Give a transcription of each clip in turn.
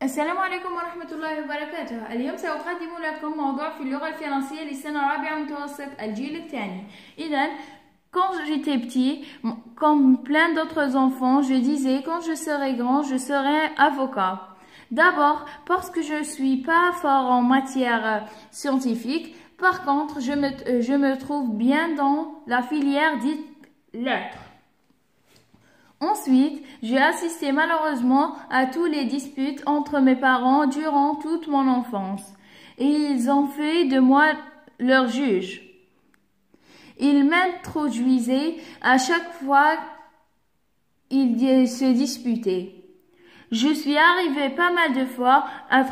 السلام عليكم ورحمة الله وبركاته. اليوم سأقدم لكم موضوع في اللغة الفرنسية للسنة الرابعة متوسط الجيل الثاني. إذن quand j'étais petit, comme plein d'autres enfants, je disais quand je serai grand, je serai avocat. D'abord parce que je suis pas fort en matière scientifique. Par contre, je me trouve bien dans la filière dite lettres. Ensuite, j'ai assisté malheureusement à tous les disputes entre mes parents durant toute mon enfance. Et ils ont fait de moi leur juge. Ils m'introduisaient à chaque fois qu'ils se disputaient. Je suis arrivée pas mal de fois à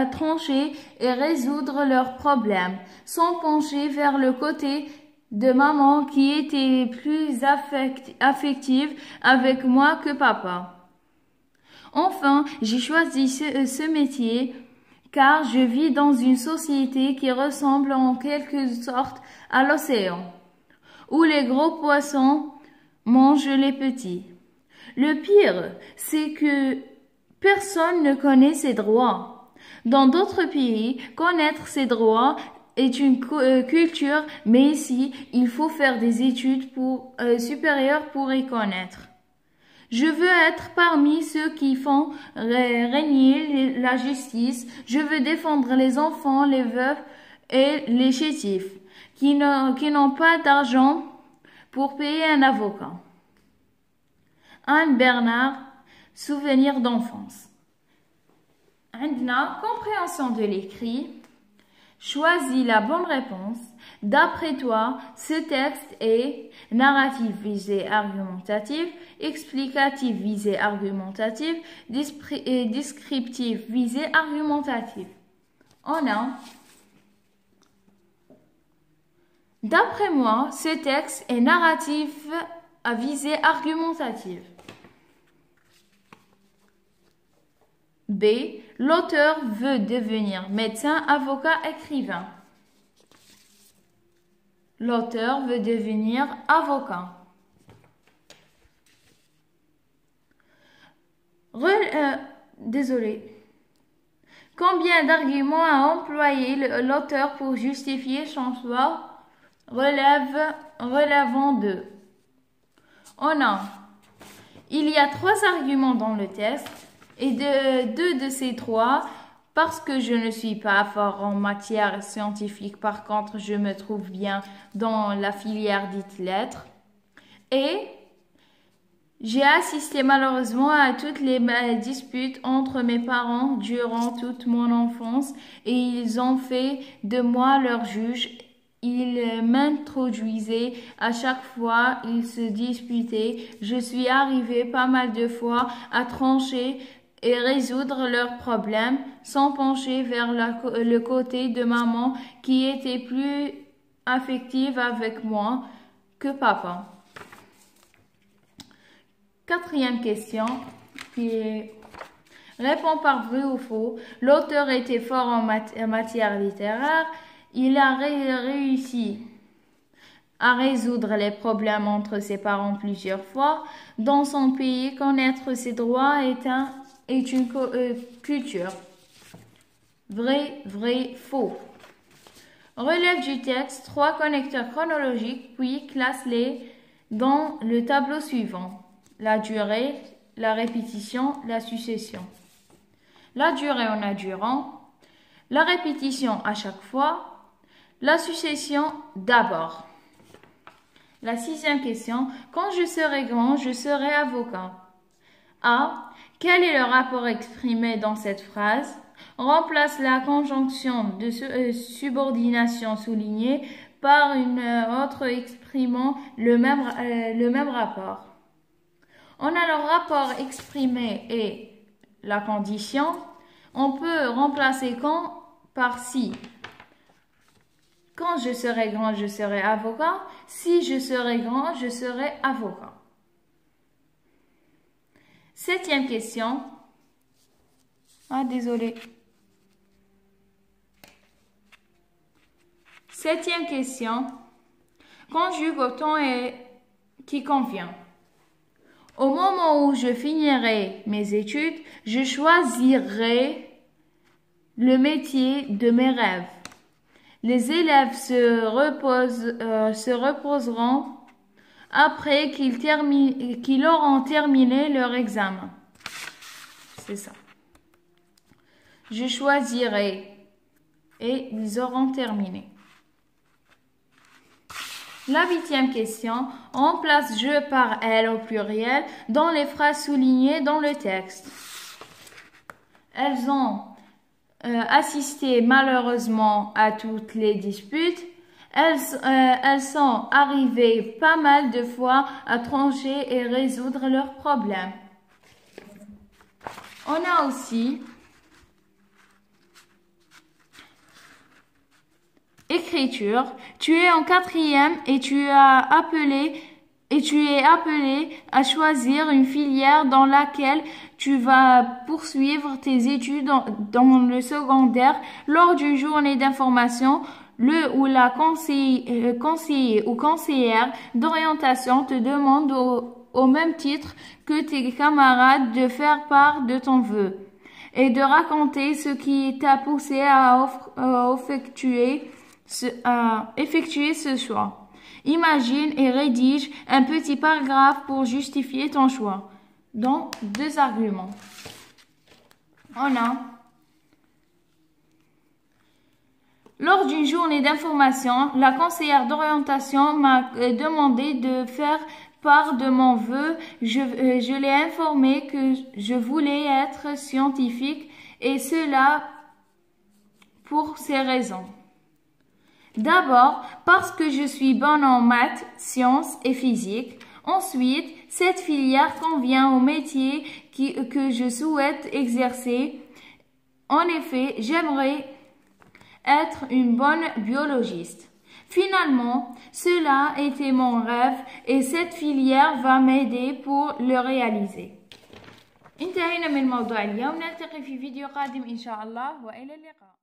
trancher et résoudre leurs problèmes, sans pencher vers le côté de maman qui était plus affective avec moi que papa. Enfin, j'ai choisi ce métier car je vis dans une société qui ressemble en quelque sorte à l'océan, où les gros poissons mangent les petits. Le pire, c'est que personne ne connaît ses droits. Dans d'autres pays, connaître ses droits est une culture, mais ici, il faut faire des études supérieures pour y connaître. Je veux être parmi ceux qui font régner la justice. Je veux défendre les enfants, les veufs et les chétifs qui n'ont pas d'argent pour payer un avocat. Anne Bernard, souvenir d'enfance. عندنا compréhension de l'écrit. Choisis la bonne réponse. D'après toi, ce texte est narratif visé argumentatif, explicatif visé argumentatif, descriptif visé argumentatif. On a d'après moi, ce texte est narratif à visée argumentative. B. L'auteur veut devenir médecin, avocat, écrivain. L'auteur veut devenir avocat. Désolé. Combien d'arguments a employé l'auteur pour justifier son choix relevant de? On a. Il y a 3 arguments dans le texte. Et deux de ces 3, parce que je ne suis pas fort en matière scientifique, par contre, je me trouve bien dans la filière dite lettres. Et j'ai assisté malheureusement à toutes les disputes entre mes parents durant toute mon enfance et ils ont fait de moi leur juge. Ils m'introduisaient à chaque fois, ils se disputaient. Je suis arrivée pas mal de fois à trancher et résoudre leurs problèmes sans pencher vers le côté de maman qui était plus affective avec moi que papa. 4e question qui est réponds par vrai ou faux. L'auteur était fort en matière littéraire. Il a réussi à résoudre les problèmes entre ses parents plusieurs fois. Dans son pays, connaître ses droits est une culture. Vrai, vrai, faux. Relève du texte 3 connecteurs chronologiques, puis classe-les dans le tableau suivant. La durée, la répétition, la succession. La durée, on a durant. La répétition à chaque fois. La succession d'abord. La 6e question. Quand je serai grand, je serai avocat. A. Quel est le rapport exprimé dans cette phrase? Remplace la conjonction de subordination soulignée par une autre exprimant le même rapport. On a le rapport exprimé et la condition. On peut remplacer quand par si. Quand je serai grand, je serai avocat. Si je serai grand, je serai avocat. 7e question. Ah, désolé. 7e question. Conjugue au temps qui convient. Au moment où je finirai mes études, je choisirai le métier de mes rêves. Les élèves se reposeront après qu'ils auront terminé leur examen. C'est ça. Je choisirai et ils auront terminé. La 8e question, remplace je par elle au pluriel dans les phrases soulignées dans le texte. Elles ont assisté malheureusement à toutes les disputes. Elles sont arrivées pas mal de fois à trancher et résoudre leurs problèmes. On a aussi écriture. Tu es en 4e et tu es appelé à choisir une filière dans laquelle tu vas poursuivre tes études dans le secondaire. Lors d'une journée d'information, le ou la conseiller ou conseillère d'orientation te demande au même titre que tes camarades de faire part de ton vœu et de raconter ce qui t'a poussé à effectuer ce choix. Imagine et rédige un petit paragraphe pour justifier ton choix. Donc, 2 arguments. On a lors d'une journée d'information, la conseillère d'orientation m'a demandé de faire part de mon vœu. Je l'ai informé que je voulais être scientifique et cela pour ces raisons. D'abord, parce que je suis bonne en maths, sciences et physique. Ensuite, cette filière convient au métier que je souhaite exercer. En effet, j'aimerais être une bonne biologiste. Finalement, cela était mon rêve et cette filière va m'aider pour le réaliser. انتهينا من موضوع اليوم. نلتقي في فيديو قادم إن شاء الله وإلى اللقاء.